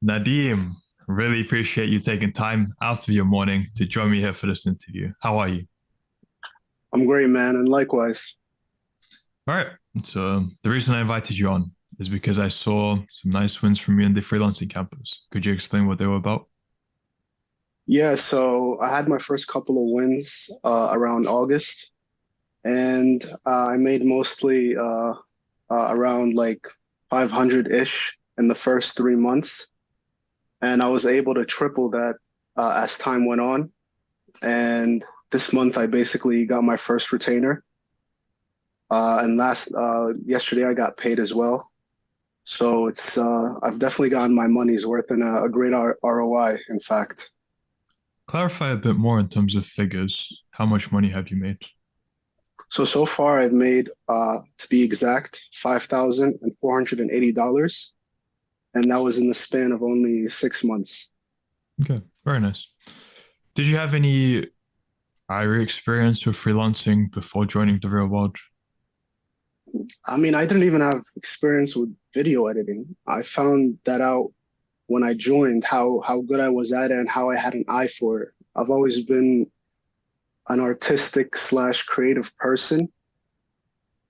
Nadeem, really appreciate you taking time out of your morning to join me here for this interview. How are you? I'm great, man, and likewise. All right. So the reason I invited you on is because I saw some nice wins from you in the freelancing campus. Could you explain what they were about? Yeah, so I had my first couple of wins around August, and I made mostly around like 500-ish in the first 3 months, and I was able to triple that as time went on. And this month, I basically got my first retainer, and last yesterday I got paid as well. So it's I've definitely gotten my money's worth and a great ROI, in fact. Clarify a bit more in terms of figures. How much money have you made? So far I've made, to be exact, $5,480, and that was in the span of only 6 months. Okay, very nice. Did you have any prior experience with freelancing before joining the real world? I mean, I didn't even have experience with video editing. I found that out when I joined, how good I was at it and how I had an eye for it. I've always been an artistic slash creative person,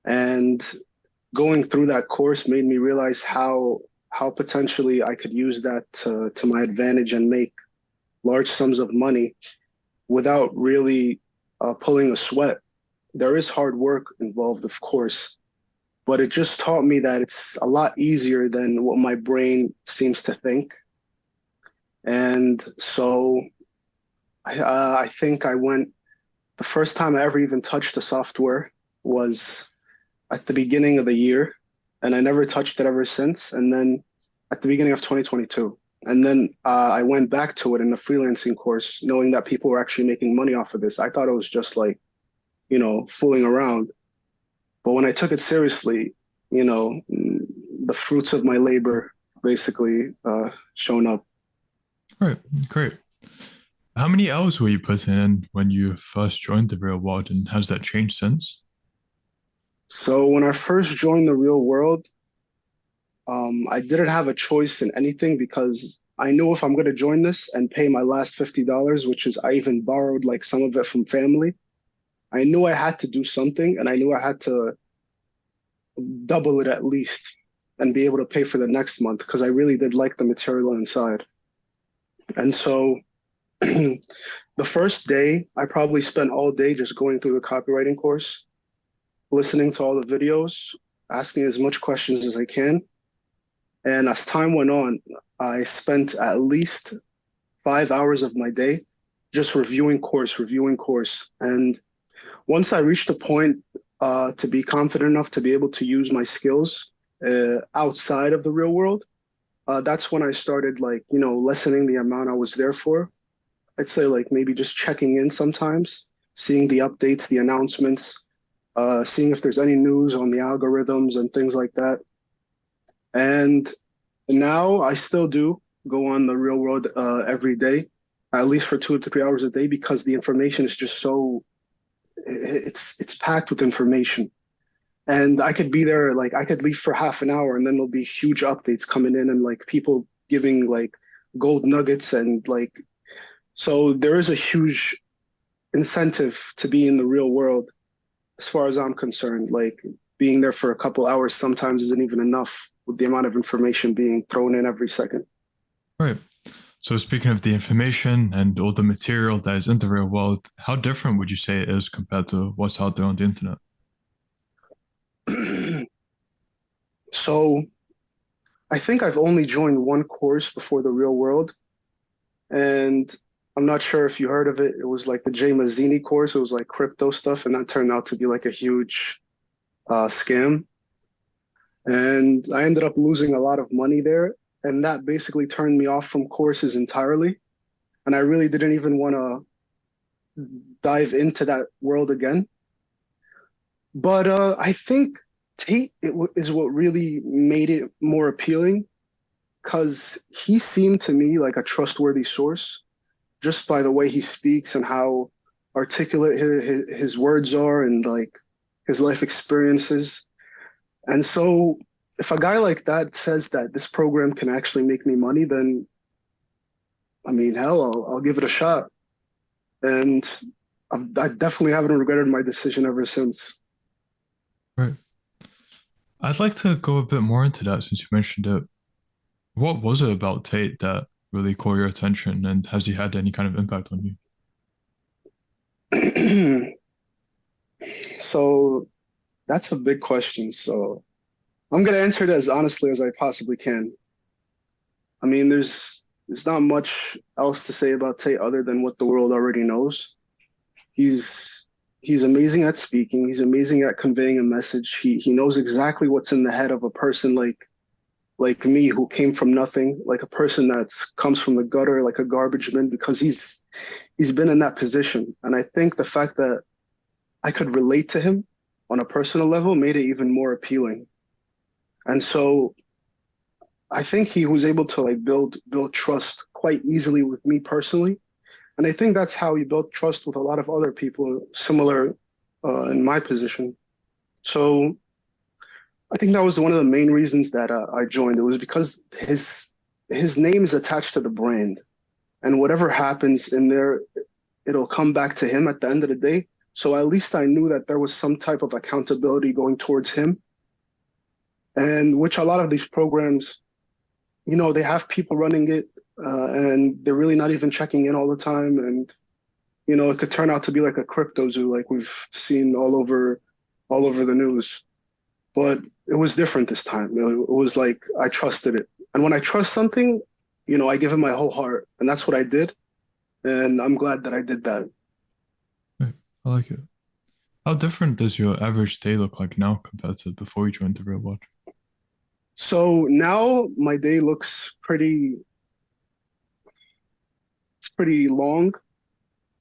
and going through that course made me realize how potentially I could use that to my advantage and make large sums of money without really pulling a sweat. There is hard work involved, of course, but it just taught me that it's a lot easier than what my brain seems to think. And so I think the first time I ever even touched the software was at the beginning of the year, and I never touched it ever since. And then at the beginning of 2022. And then I went back to it in the freelancing course, knowing that people were actually making money off of this. I thought it was just like, fooling around. But when I took it seriously, the fruits of my labor basically shown up. All right, great. How many hours were you putting in when you first joined the real world, and has that changed since? So when I first joined the real world, I didn't have a choice in anything because I knew if I'm going to join this and pay my last $50, which is I even borrowed like some of it from family, I knew I had to do something and I knew I had to double it at least and be able to pay for the next month because I really did like the material inside. And so the first day, I probably spent all day just going through the copywriting course, listening to all the videos, asking as much questions as I can. And as time went on, I spent at least 5 hours of my day just reviewing course. And once I reached a point to be confident enough to be able to use my skills outside of the real world, that's when I started like, lessening the amount I was there for. I'd say like maybe just checking in sometimes, seeing the updates, the announcements, seeing if there's any news on the algorithms and things like that. And now I still do go on the real world every day, at least for 2 to 3 hours a day, because the information is just so it's packed with information. And I could be there, like I could leave for half an hour and then there'll be huge updates coming in and like people giving like gold nuggets and like so there is a huge incentive to be in the real world as far as I'm concerned. Like being there for a couple hours sometimes isn't even enough with the amount of information being thrown in every second. Right. So speaking of the information and all the material that is in the real world, how different would you say it is compared to what's out there on the internet? So I think I've only joined one course before the real world, and I'm not sure if you heard of it. It was like the Jay Mazzini course. It was like crypto stuff, and that turned out to be like a huge scam. And I ended up losing a lot of money there, and that basically turned me off from courses entirely. And I really didn't even want to dive into that world again. But I think Tate is what really made it more appealing because he seemed to me like a trustworthy source just by the way he speaks and how articulate his words are and like his life experiences. And so if a guy like that says that this program can actually make me money, then I mean, hell, I'll give it a shot. And I definitely haven't regretted my decision ever since. Right. I'd like to go a bit more into that since you mentioned it. What was it about Tate that really caught your attention, and has he had any kind of impact on you? So that's a big question. So I'm gonna answer it as honestly as I possibly can. I mean, there's not much else to say about Tate other than what the world already knows. He's he's amazing at speaking. He's amazing at conveying a message. He knows exactly what's in the head of a person like me who came from nothing, like a person that's comes from the gutter, like a garbage bin, because he's been in that position. And I think the fact that I could relate to him on a personal level made it even more appealing. And so I think he was able to like build trust quite easily with me personally. And I think that's how he built trust with a lot of other people similar in my position. So I think that was one of the main reasons that I joined. It was because his name is attached to the brand, and whatever happens in there, it'll come back to him at the end of the day. So at least I knew that there was some type of accountability going towards him, and which a lot of these programs, they have people running it, and they're really not even checking in all the time, and it could turn out to be like a crypto zoo, like we've seen all over the news. But it was different this time. It was like I trusted it. And when I trust something, I give it my whole heart. And that's what I did. And I'm glad that I did that. Right. I like it. How different does your average day look like now compared to before you joined the real world? So now my day looks it's pretty long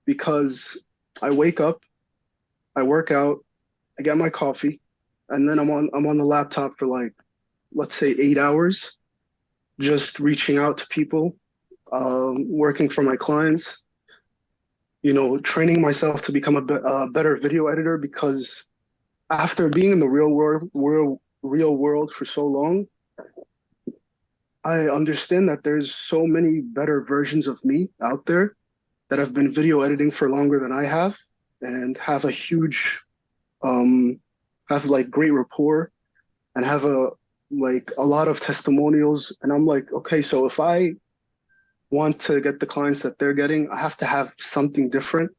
because I wake up, I work out, I get my coffee, and then I'm on the laptop for like, let's say 8 hours, just reaching out to people, working for my clients, training myself to become a better video editor because after being in the real world for so long, I understand that there's so many better versions of me out there that have been video editing for longer than I have and have a huge, um, have like great rapport and have a lot of testimonials. And I'm like, okay, so if I want to get the clients that they're getting, I have to have something different.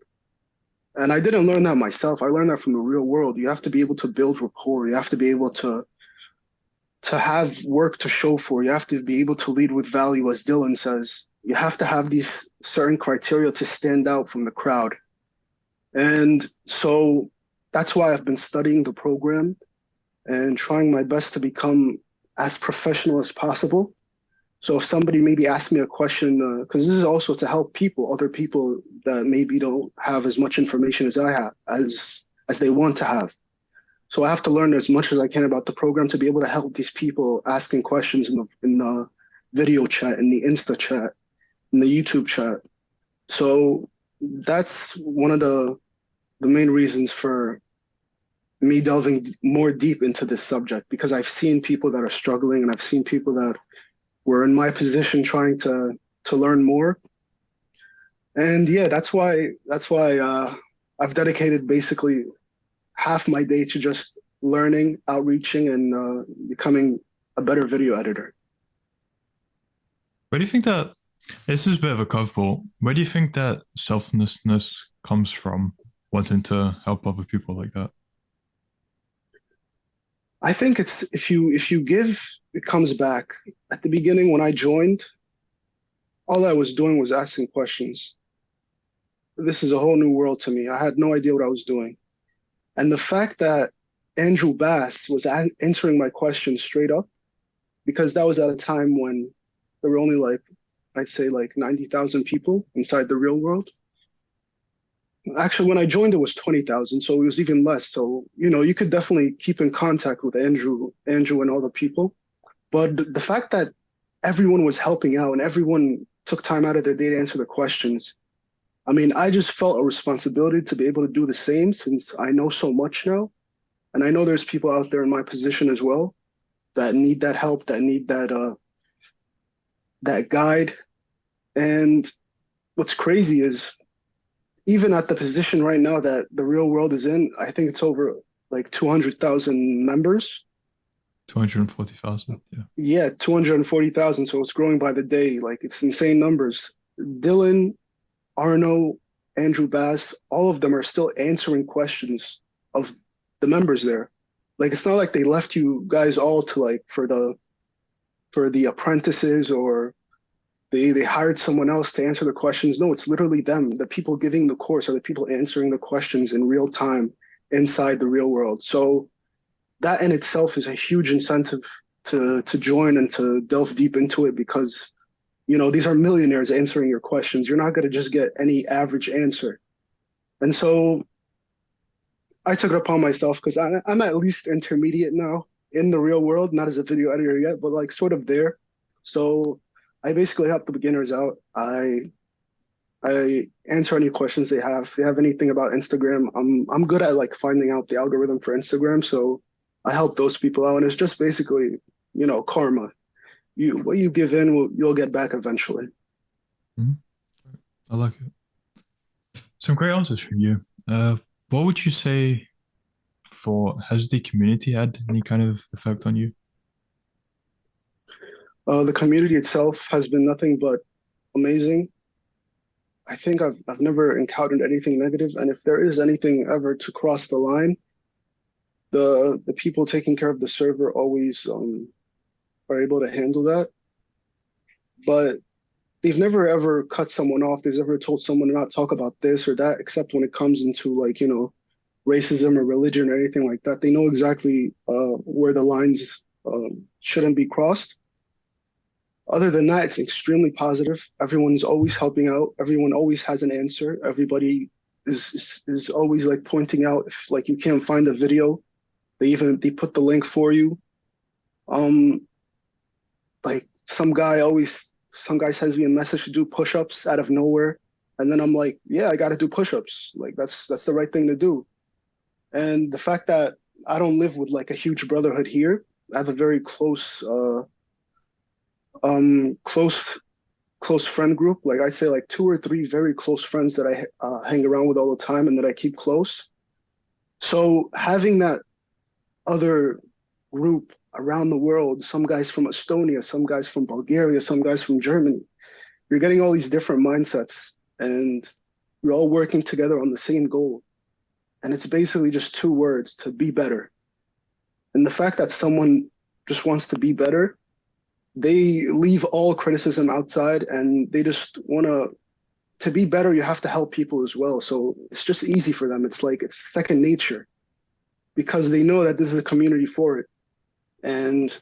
And I didn't learn that myself. I learned that from the real world. You have to be able to build rapport. You have to be able to have work to show for. You have to be able to lead with value, as Dylan says. You have to have these certain criteria to stand out from the crowd. And so that's why I've been studying the program and trying my best to become as professional as possible. So if somebody maybe asks me a question, because this is also to help people, other people that maybe don't have as much information as I have, as they want to have. So I have to learn as much as I can about the program to be able to help these people asking questions in the video chat, in the Insta chat, in the YouTube chat. So that's one of the main reasons for me delving more deep into this subject because I've seen people that are struggling and I've seen people that were in my position trying to learn more. And yeah, that's why I've dedicated basically half my day to just learning, outreaching, and becoming a better video editor. Where do you think that this is a bit of a curveball? Where do you think that selflessness comes from, wanting to help other people like that? I think it's if you give, it comes back. At the beginning when I joined, all I was doing was asking questions. This is a whole new world to me. I had no idea what I was doing. And the fact that Andrew Bass was answering my questions straight up, because that was at a time when there were only like, I'd say like 90,000 people inside the real world. Actually, when I joined, it was 20,000, so it was even less. So, you could definitely keep in contact with Andrew and all the people. But the fact that everyone was helping out and everyone took time out of their day to answer the questions, I mean, I just felt a responsibility to be able to do the same since I know so much now. And I know there's people out there in my position as well. that need that help, that need that guide. And what's crazy is even at the position right now that the real world is in, I think it's over like 200,000 members. 240,000. Yeah. Yeah, 240,000. So it's growing by the day. Like it's insane numbers. Dylan, Arno, Andrew Bass, all of them are still answering questions of the members there. Like it's not like they left you guys all to like for the apprentices or they hired someone else to answer the questions. No, it's literally them. The people giving the course are the people answering the questions in real time inside the real world. So that in itself is a huge incentive to join and to delve deep into it because these are millionaires answering your questions. You're not going to just get any average answer. And so I took it upon myself because I'm at least intermediate now in the real world, not as a video editor yet, but like sort of there. So I basically help the beginners out. I answer any questions they have. If they have anything about Instagram, I'm good at like finding out the algorithm for Instagram. So I help those people out, and it's just basically, karma. What you give in, you'll get back eventually. Mhm. I like it. Some great answers from you. What would you say for has the community had any kind of effect on you? The community itself has been nothing but amazing. I think I've never encountered anything negative, and if there is anything ever to cross the line, the people taking care of the server always are able to handle that. But they've never ever cut someone off. They've never told someone to not talk about this or that, except when it comes into like racism or religion or anything like that. They know exactly where the lines shouldn't be crossed. Other than that, it's extremely positive. Everyone's always helping out. Everyone always has an answer. Everybody is always like pointing out if like you can't find the video, they put the link for you. Um, like some guy sends me a message to do push-ups out of nowhere, and then I'm like, yeah, I got to do push-ups. Like that's the right thing to do. And the fact that I don't live with like a huge brotherhood here, I have a very close close friend group. Like I say, like two or three very close friends that I hang around with all the time and that I keep close. So having that other group around the world, some guys from Estonia, some guys from Bulgaria, some guys from Germany, you're getting all these different mindsets and you're all working together on the same goal. And it's basically just two words to be better. And the fact that someone just wants to be better, they leave all criticism outside and they just want to be better, you have to help people as well. So it's just easy for them. It's like it's second nature because they know that this is a community for it. And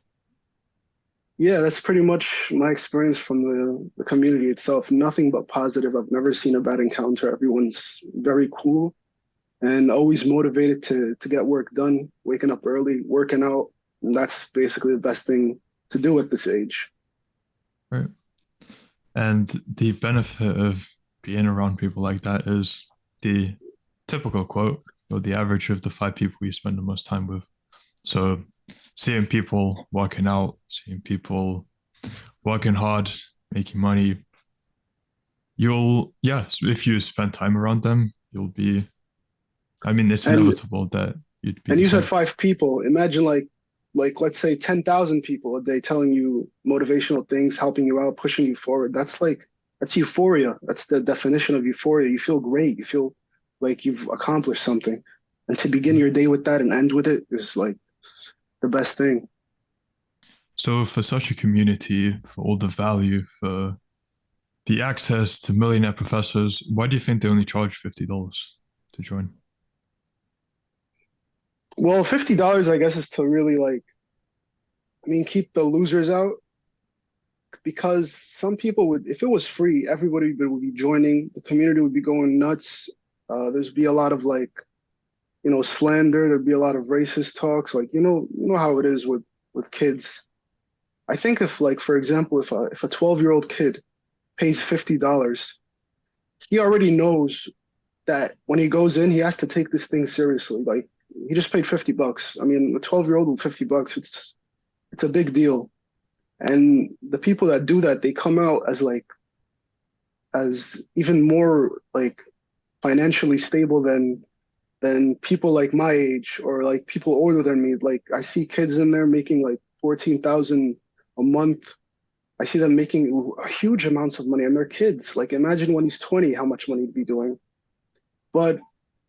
yeah, that's pretty much my experience from the community itself. Nothing but positive. I've never seen a bad encounter. Everyone's very cool and always motivated to get work done, waking up early, working out. And that's basically the best thing to do at this age. Right. And the benefit of being around people like that is the typical quote, or the average of the five people you spend the most time with. So seeing people working out, seeing people working hard, making money, if you spend time around them, you'll be, I mean, it's And inevitable that you'd be and the you said same. five people. Imagine like let's say 10,000 people a day telling you motivational things, helping you out, pushing you forward. That's euphoria. That's the definition of euphoria. You feel great. You feel like you've accomplished something. And to begin your day with that and end with it is like the best thing. So for such a community, for all the value, for the access to millionaire professors, why do you think they only charge $50 to join? Well, $50, I guess, is to really like, I mean, keep the losers out because some people would, if it was free, everybody would be joining. The community would be going nuts. There's be a lot of like, slander. There'd be a lot of racist talks. Like, you know how it is with kids. I think if like, for example, if a 12-year-old kid pays $50, he already knows that when he goes in, he has to take this thing seriously. Like he just paid $50. I mean, a 12-year-old with $50, It's a big deal. And the people that do that, they come out as like as even more like financially stable than people like my age or like people older than me. Like I see kids in there making like 14,000 a month. I see them making huge amounts of money and they're kids. Like imagine when he's 20, how much money he'd be doing. But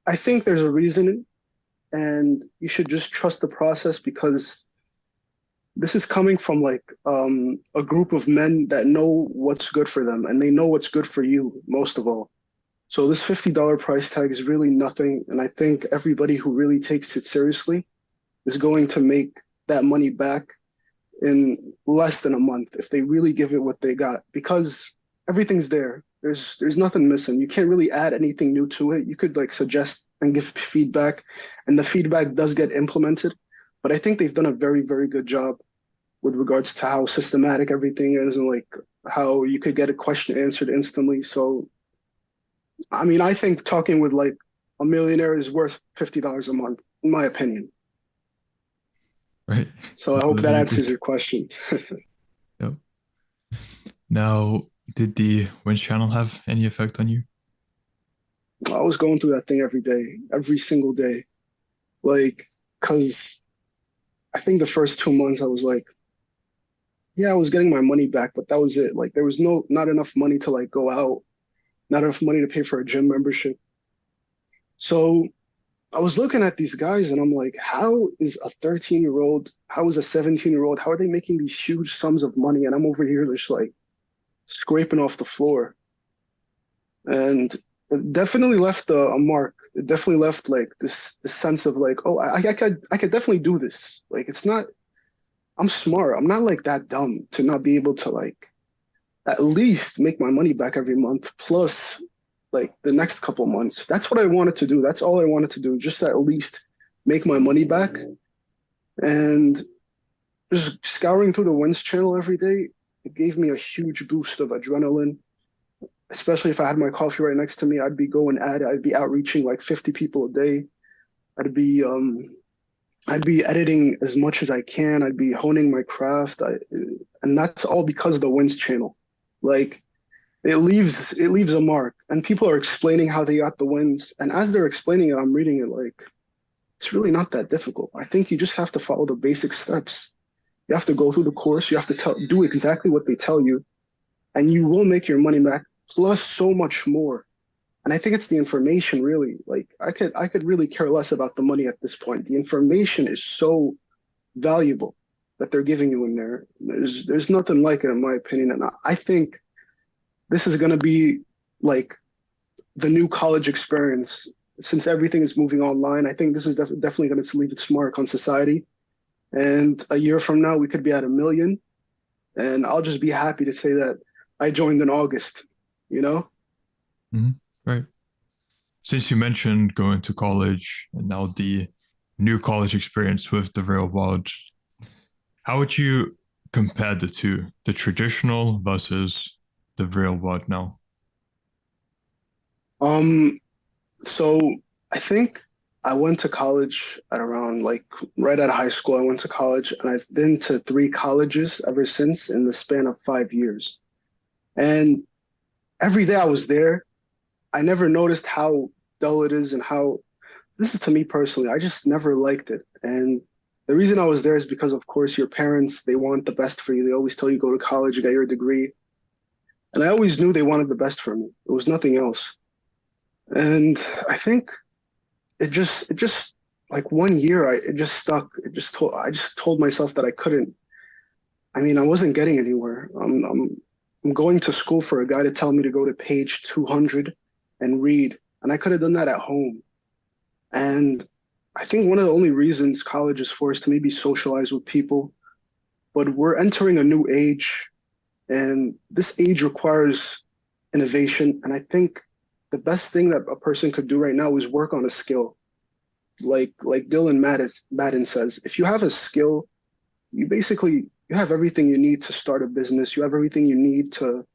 I think there's a reason and you should just trust the process because this is coming from like a group of men that know what's good for them and they know what's good for you most of all. So this $50 price tag is really nothing. And I think everybody who really takes it seriously is going to make that money back in less than a month if they really give it what they got because everything's there. There's nothing missing. You can't really add anything new to it. You could like suggest and give feedback, and the feedback does get implemented. But I think they've done a very, very good job with regards to how systematic everything is and like how you could get a question answered instantly. So I mean, I think talking with like a millionaire is worth $50 a month, in my opinion. Right? So I hope that Completely agree. answers your question. Yep. Now, did the Winch channel have any effect on you? I was going through that thing every day, every single day. Like, because I think the first 2 months I was like, yeah, I was getting my money back, but that was it. Like, there was not enough money to like go out, not enough money to pay for a gym membership. So I was looking at these guys and I'm like, how is a 13-year-old, how is a 17-year-old, how are they making these huge sums of money? And I'm over here just like scraping off the floor. And it definitely left a mark. It definitely left like this sense of like, oh, I could definitely do this. Like it's not, I'm smart. I'm not like that dumb to not be able to like at least make my money back every month plus like the next couple months. That's what I wanted to do. That's all I wanted to do, just at least make my money back. And just scouring through the Wins channel every day, it gave me a huge boost of adrenaline. Especially if I had my coffee right next to me, I'd be going at it. I'd be outreaching like 50 people a day. I'd be I'd be editing as much as I can. I'd be honing my craft. And that's all because of the Wins channel. Like it leaves a mark, and people are explaining how they got the wins. And as they're explaining it, I'm reading it like it's really not that difficult. I think you just have to follow the basic steps. You have to go through the course. You have to do exactly what they tell you, and you will make your money back plus so much more. And I think it's the information really. Like I could really care less about the money at this point. The information is so valuable that they're giving you in there. There's nothing like it in my opinion. And I think this is going to be like the new college experience since everything is moving online. I think this is definitely going to leave its mark on society. And a year from now, we could be at a million. And I'll just be happy to say that I joined in August, you know? Mhm. Right. Since you mentioned going to college and now the new college experience with the real world, how would you compare the two, the traditional versus the real world now? Um, so I think I went to college at around like right out of high school. I went to college and I've been to three colleges ever since in the span of 5 years. And every day I was there, I never noticed how dull it is and how this is to me personally. I just never liked it. And the reason I was there is because, of course, your parents, they want the best for you. They always tell you go to college, get your degree. And I always knew they wanted the best for me. It was nothing else. And I think it just like 1 year, it just stuck. I just told myself that I couldn't. I mean, I wasn't getting anywhere. I'm going to school for a guy to tell me to go to page 200 and read. And I could have done that at home. And I think one of the only reasons college is for is to maybe socialize with people. But we're entering a new age, and this age requires innovation. And I think the best thing that a person could do right now is work on a skill. Like Madden says, if you have a skill, you have everything you need to start a business. You have everything you need to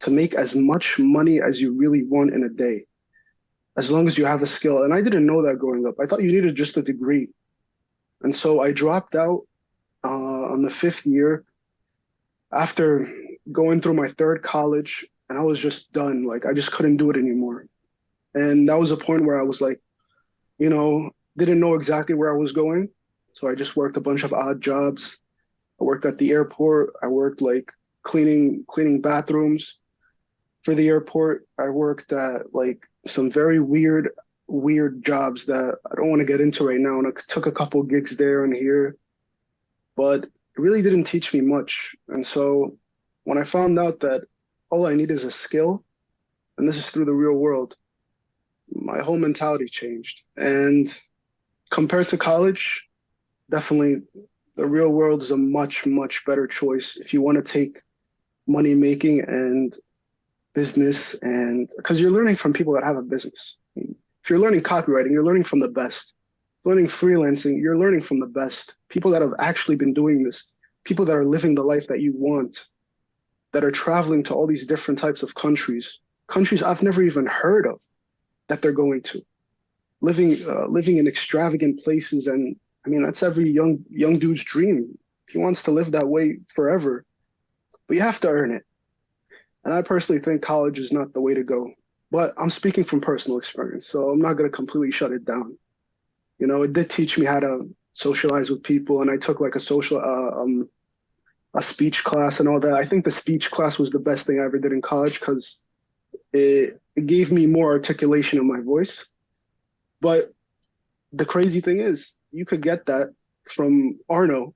make as much money as you really want in a day, as long as you have a skill. And I didn't know that growing up. I thought you needed just a degree. And so I dropped out on the fifth year after going through my third college, and I was just done. Like I just couldn't do it anymore. And that was a point where I was like, didn't know exactly where I was going. So I just worked a bunch of odd jobs. I worked at the airport. I worked like cleaning bathrooms for the airport. I worked at like some very weird jobs that I don't want to get into right now. And I took a couple gigs there and here, but it really didn't teach me much. And so when I found out that all I need is a skill, and this is through the real world, my whole mentality changed. And compared to college, definitely the real world is a much better choice if you want to take money making and business, and because you're learning from people that have a business. If you're learning copywriting, you're learning from the best. Learning freelancing, you're learning from the best. People that have actually been doing this, people that are living the life that you want, that are traveling to all these different types of countries I've never even heard of that they're going to, living in extravagant places. And I mean, that's every young dude's dream. He wants to live that way forever, but you have to earn it. And I personally think college is not the way to go. But I'm speaking from personal experience, so I'm not going to completely shut it down. It did teach me how to socialize with people, and I took like a speech class and all that. I think the speech class was the best thing I ever did in college because it gave me more articulation in my voice. But the crazy thing is, you could get that from Arno.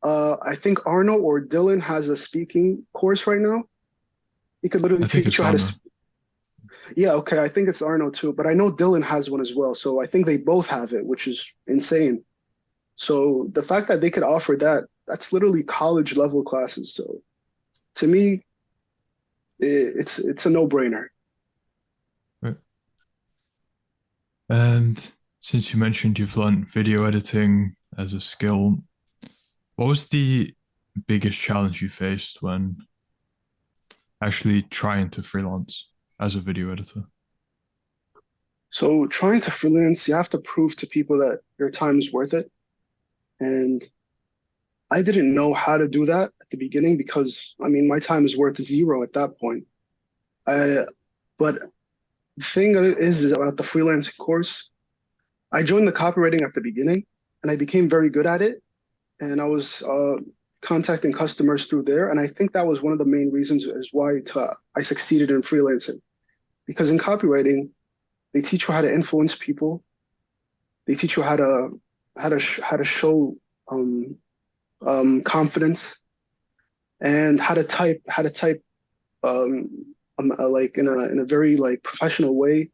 I think Arno or Dylan has a speaking course right now. He could literally I think teach it's you how to. Arno. Yeah, okay. I think it's Arno too, but I know Dylan has one as well. So I think they both have it, which is insane. So the fact that they could offer that, that's literally college level classes. So to me, it's a no-brainer. Right. And since you mentioned you've learned video editing as a skill, what was the biggest challenge you faced when actually trying to freelance as a video editor? So trying to freelance, you have to prove to people that your time is worth it. And I didn't know how to do that at the beginning because I mean my time is worth zero at that point. I but the thing is about the freelancing course, I joined the copywriting at the beginning and I became very good at it. And I was contacting customers through there. And I think that was one of the main reasons is why I succeeded in freelancing. Because in copywriting, they teach you how to influence people. They teach you how to show um, confidence and how to type um, like in a very like professional way,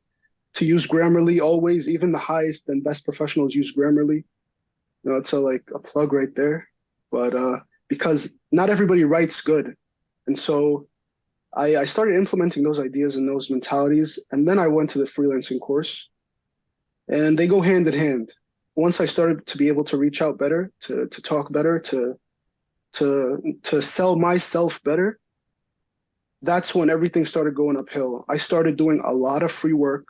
to use Grammarly always. Even the highest and best professionals use Grammarly. It's like a plug right there. But because not everybody writes good, and so I started implementing those ideas and those mentalities, and then I went to the freelancing course, and they go hand in hand. Once I started to be able to reach out better, to talk better, to sell myself better, that's when everything started going uphill. I started doing a lot of free work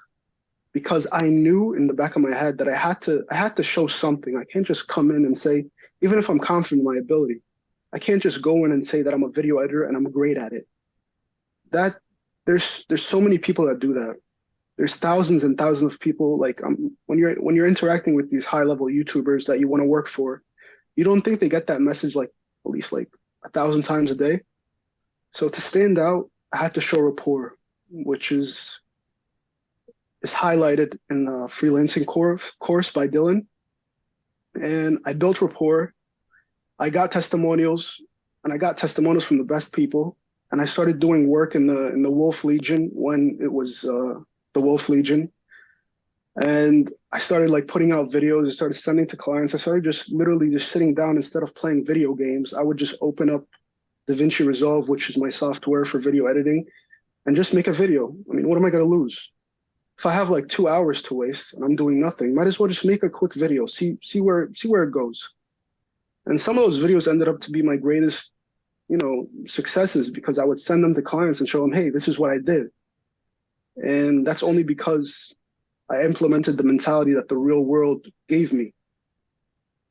because I knew in the back of my head that I had to show something. I can't just come in and say, even if I'm confident in my ability, I can't just go in and say that I'm a video editor and I'm great at it. That there's so many people that do that. There's thousands and thousands of people. Like when you're interacting with these high level YouTubers that you want to work for, you don't think they get that message like at least like 1,000 times a day. So to stand out, I had to show rapport, which is highlighted in the freelancing course by Dylan. And I built rapport. I got testimonials, and I got testimonials from the best people. And I started doing work in the Wolf Legion when it was the Wolf Legion. And I started like putting out videos. I started sending to clients. I started just literally just sitting down instead of playing video games. I would just open up DaVinci Resolve, which is my software for video editing, and just make a video. I mean, what am I going to lose? If I have like 2 hours to waste and I'm doing nothing, might as well just make a quick video, see where it goes. And some of those videos ended up to be my greatest, successes because I would send them to clients and show them, hey, this is what I did. And that's only because I implemented the mentality that the real world gave me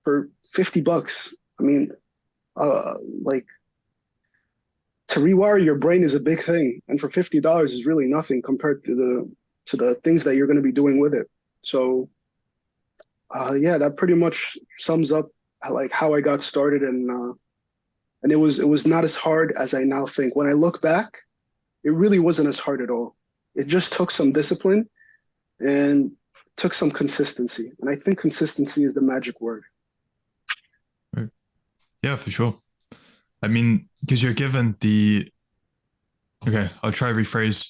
for $50. I mean, Like to rewire your brain is a big thing, and for $50 is really nothing compared to the things that you're going to be doing with it. So yeah, that pretty much sums up like how I got started, and it was not as hard as I now think. When I look back, it really wasn't as hard at all. It just took some discipline and took some consistency, and I think consistency is the magic word. Right. Yeah, for sure. I mean, because you're given the okay, I'll try to rephrase.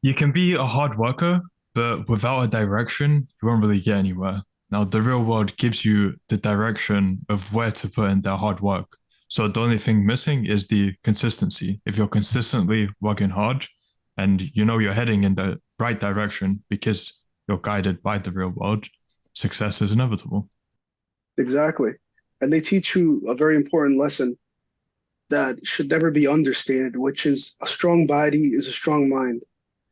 You can be a hard worker, but without a direction, you won't really get anywhere. Now, the real world gives you the direction of where to put in that hard work. So the only thing missing is the consistency. If you're consistently working hard and you know you're heading in the right direction because you're guided by the real world, success is inevitable. Exactly. And they teach you a very important lesson that should never be understated, which is a strong body is a strong mind.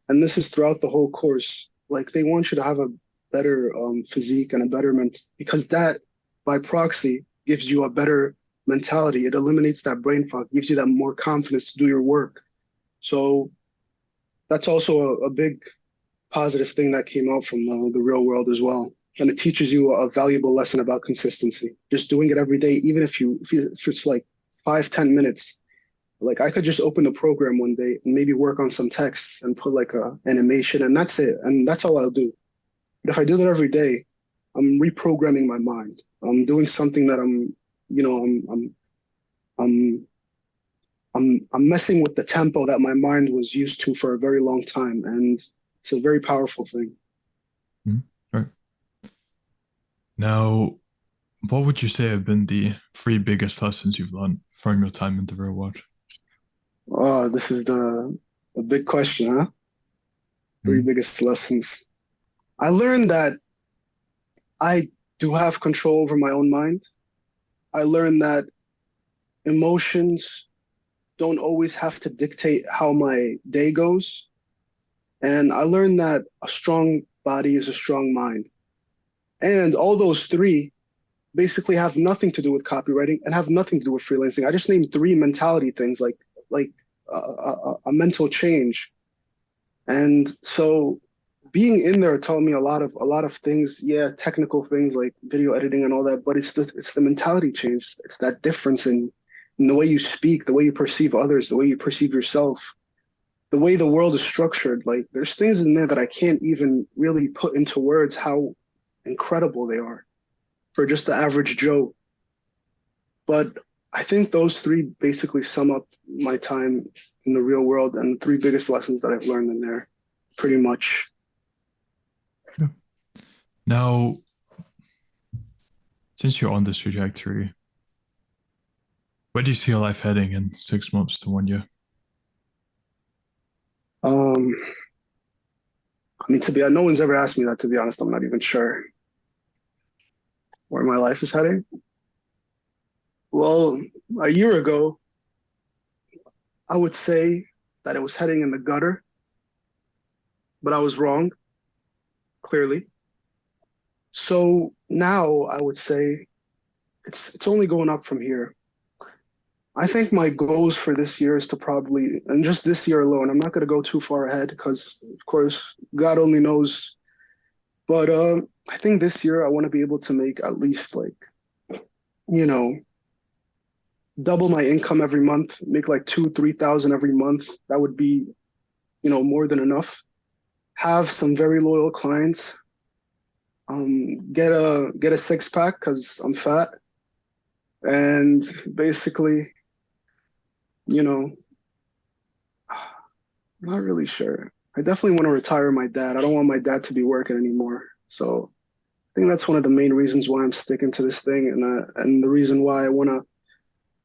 And this is throughout the whole course. Like they want you to have a better physique and a betterment because that, by proxy, gives you a better mentality. It eliminates that brain fog, gives you that more confidence to do your work. So that's also a big positive thing that came out from the real world as well. And it teaches you a valuable lesson about consistency. Just doing it every day, even if it's like 5, 10 minutes. Like I could just open the program one day and maybe work on some texts and put like a animation, and that's it. And that's all I'll do. But if I do that every day, I'm reprogramming my mind. I'm doing something that you know, I'm I'm messing with the tempo that my mind was used to for a very long time, and it's a very powerful thing. Mhm. Right. Now, what would you say have been the three biggest lessons you've learned from your time in the real world? Oh, this is the big question, huh? Three Mhm. biggest lessons. I learned that I do have control over my own mind. I learned that emotions don't always have to dictate how my day goes. And I learned that a strong body is a strong mind. And all those three basically have nothing to do with copywriting and have nothing to do with freelancing. I just named three mentality things like a mental change. And so being in there taught me a lot of things, yeah, technical things like video editing and all that, but it's the mentality change. It's that difference in the way you speak, the way you perceive others, the way you perceive yourself, the way the world is structured. Like there's things in there that I can't even really put into words how incredible they are for just the average Joe. But I think those three basically sum up my time in the real world and the three biggest lessons that I've learned in there, pretty much. Yeah. Now, since you're on this trajectory, where do you see your life heading in 6 months to 1 year? Um, I mean, no one's ever asked me that, to be honest. I'm not even sure where my life is heading. Well, a year ago, I would say that it was heading in the gutter, but I was wrong, clearly. So now I would say it's only going up from here. I think my goals for this year is to probably, and just this year alone, I'm not going to go too far ahead because, of course, God only knows. But I think this year I want to be able to make at least like, you know, double my income every month, make like 3,000 every month. That would be, more than enough. Have some very loyal clients. Get a six pack because I'm fat, and basically, you know, I'm not really sure. I definitely want to retire my dad. I don't want my dad to be working anymore. So I think that's one of the main reasons why I'm sticking to this thing, and the reason why I want to.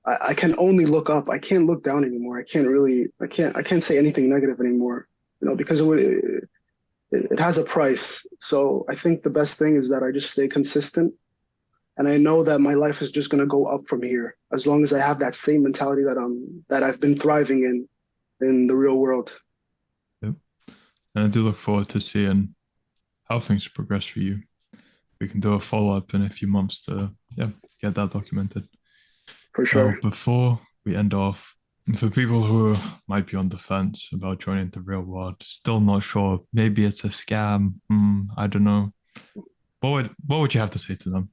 I can only look up. I can't look down anymore. I can't say anything negative anymore. Because it has a price. So I think the best thing is that I just stay consistent, and I know that my life is just going to go up from here as long as I have that same mentality that I've been thriving in the real world. Yep. And I do look forward to seeing how things progress for you. We can do a follow up in a few months to, yeah, get that documented. for Now, sure. before we end off, for people who might be on the fence about joining the real world, still not sure, maybe it's a scam, I don't know. What would you have to say to them?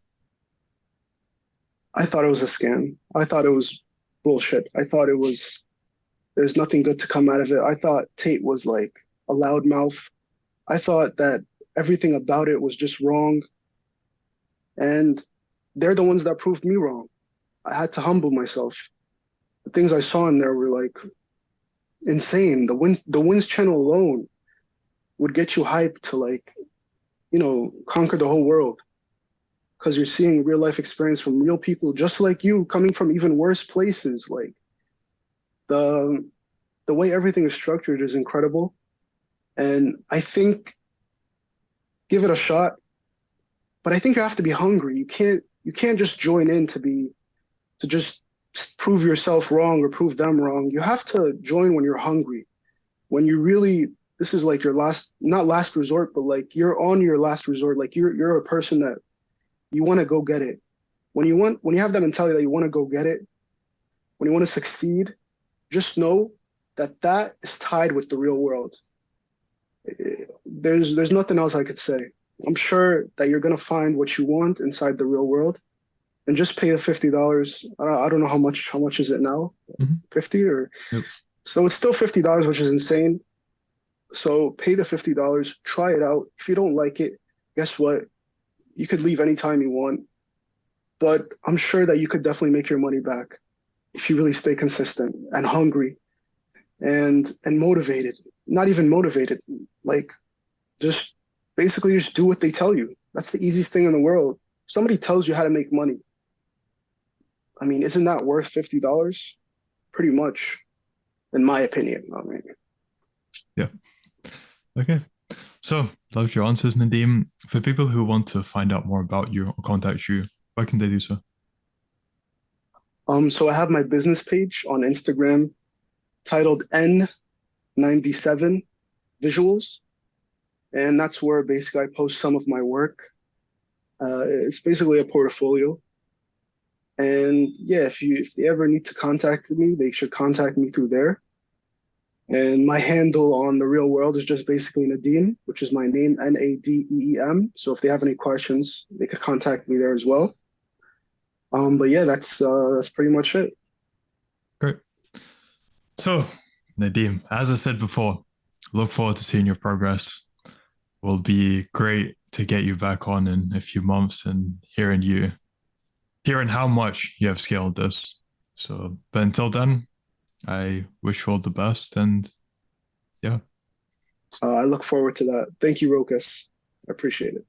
I thought it was a scam. I thought it was bullshit. I thought it was there's nothing good to come out of it. I thought Tate was like a loudmouth. I thought that everything about it was just wrong, and they're the ones that proved me wrong. I had to humble myself. The things I saw in there were like insane. The Wins channel alone would get you hyped to like, conquer the whole world because you're seeing real life experience from real people just like you coming from even worse places. Like the the way everything is structured is incredible. And I think give it a shot, but I think you have to be hungry. You can't just join in to just prove yourself wrong or prove them wrong. You have to join when you're hungry. When you really this is like your last not last resort, but like you're on your last resort. Like you're a person that you want to go get it. When you have that mentality that you want to go get it, when you want to succeed, just know that that is tied with the real world. There's nothing else I could say. I'm sure that you're gonna find what you want inside the real world, and just pay the $50. I don't know how much is it now, Mhm. 50 or Yep. so it's still $50, which is insane. So pay the $50, try it out. If you don't like it, guess what? You could leave anytime you want, but I'm sure that you could definitely make your money back if you really stay consistent and hungry and motivated. Not even motivated, like just basically just do what they tell you. That's the easiest thing in the world. If somebody tells you how to make money, I mean, isn't that worth $50? Pretty much, in my opinion. I mean, Yeah. Okay. So, love your answers, Nadeem. For people who want to find out more about you or contact you, where can they do so? so I have my business page on Instagram titled N97 Visuals, and that's where basically I post some of my work. It's basically a portfolio. And yeah, if they ever need to contact me, they should contact me through there. And my handle on the real world is just basically Nadeem, which is my name, Nadeem. So if they have any questions, they could contact me there as well. But yeah, that's pretty much it. Great. So, Nadeem, as I said before, look forward to seeing your progress. Will be great to get you back on in a few months and hearing how much you have scaled this. So, but until then, I wish you all the best and yeah. I look forward to that. Thank you, Rokas. I appreciate it.